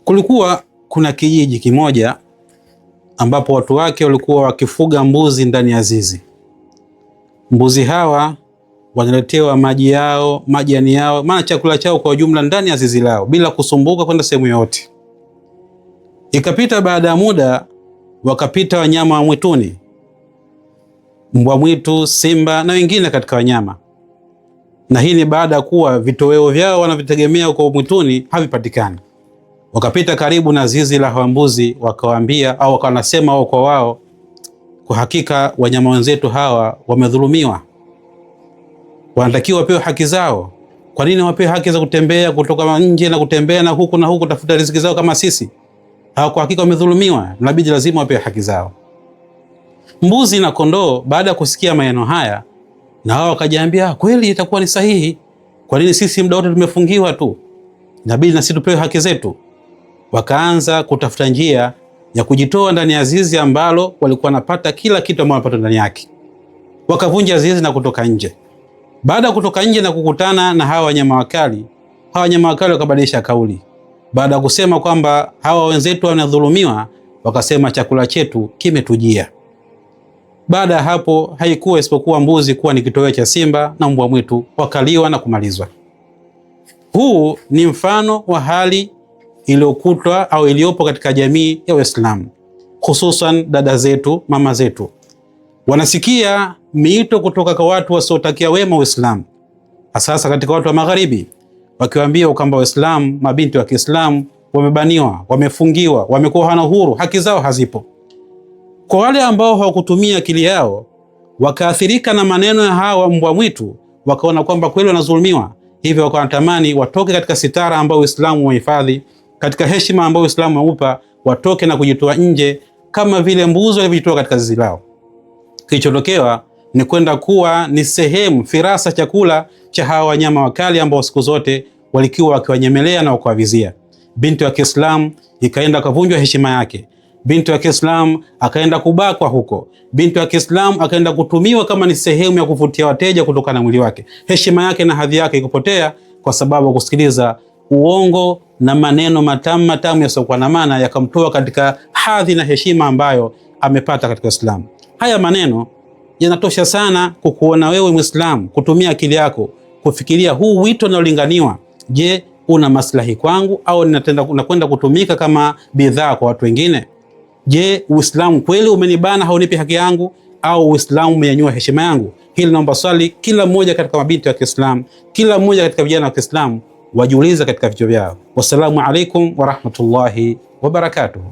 Kulikuwa kuna kijiji kimoja ambapo watu wake walikuwa wakifuga mbuzi ndani ya zizi. Mbuzi hawa wanaletewa maji yao, majani yao, maana chakula chao kwa ujumla ndani ya zizi lao bila kusumbuka kwenda sehemu yoyote. Ikapita baada ya muda, wakapita wanyama wa mwituni, mbwa mwitu, simba na wengine katika wanyama, na hii ni baada ya kuwa vitoweo vyao wanavitegemea huko mwituni havipatikani. Wakapita karibu na zizi la hawa mbuzi, wakawaambia au wakanasema wao kwa wao, kwa hakika wanyama wenzetu hawa wamedhulumiwa, wanatakiwa wapewe haki zao. Kwa nini wapewe haki za kutembea kutoka nje na kutembea na huku tafuta riziki zao kama sisi? Hawa kwa hakika wamedhulumiwa, inabidi lazima wapewe haki zao. Mbuzi na kondoo baada ya kusikia maneno haya, na hao wakajiambia, kweli itakuwa ni sahihi. Kwa nini sisi muda wote tumefungiwa tu? Inabidi na sisi tupewe haki zetu. Wakaanza kutafuta njia ya kujitoa ndani ya zizi ambalo walikuwa wanapata kila kitu ambacho wanapata ndani yake. Wakavunja zizi na kutoka nje. Baada ya kutoka nje na kukutana na hawa wanyama wakali wakabadilisha kauli. Baada ya kusema kwamba hawa wenzetu wanadhulumiwa, wakasema chakula chetu kimetujia. Baada ya hapo haikuwa isipokuwa mbuzi kuwa ni kitoweo cha simba na mbwa mwitu, wakaliwa na kumalizwa. Huu ni mfano wa hali iliyokutwa au iliyopo katika jamii ya Uislamu, hususan dada zetu, mama zetu wanasikia miito kutoka kwa watu wasiotakia wema Uislamu, hasa katika watu wa magharibi, wakiwaambia kwamba Waislamu, mabinti wa Kiislamu wamebaniwa, wamefungiwa, wamekuwa hana uhuru, haki zao hazipo. Kwa wale ambao hawakutumia akili yao, wakaathirika na maneno ya hawa mbwa mwitu, wakaona kwamba kweli wanadhulumiwa, hivyo wakatamani watoke katika sitara ambayo Uislamu umehifadhi, katika heshima ambayo Uislamu umeupa, watoke na kujitoa nje kama vile mbuzi walivyojitoa katika zizi lao. Kilichotokewa ni kwenda kuwa ni sehemu firasa, chakula cha hawa wanyama wakali ambao siku zote walikuwa wakiwanyemelea na kuwavizia. Binti wa Kiislamu ikaenda kuvunjwa heshima yake. Binti wa Kiislamu akaenda kubakwa huko. Binti wa Kiislamu akaenda kutumiwa kama ni sehemu ya kuvutia wateja kutokana na mwili wake. Heshima yake na hadhi yake ikupotea kwa sababu kusikiliza uongo na maneno matamu yasiokuwa na maana, yakamtoa katika hadhi na heshima ambayo amepata katika Uislamu. Haya maneno yanatosha sana kukuona wewe Muislamu kutumia akili yako kufikiria huu wito unaolinganiwa. Je, una maslahi kwangu au nakwenda kutumika kama bidhaa kwa watu wengine? Je, Uislamu kweli umenibana, haunipi haki yangu, au Uislamu umenyanyua heshima yangu? Hili naomba swali kila mmoja katika mabinti wa Kiislamu, kila mmoja katika vijana wa Kiislamu wajiuliza katika vichwa vyao. Wassalamu alaikum wa rahmatullahi wa barakatuh.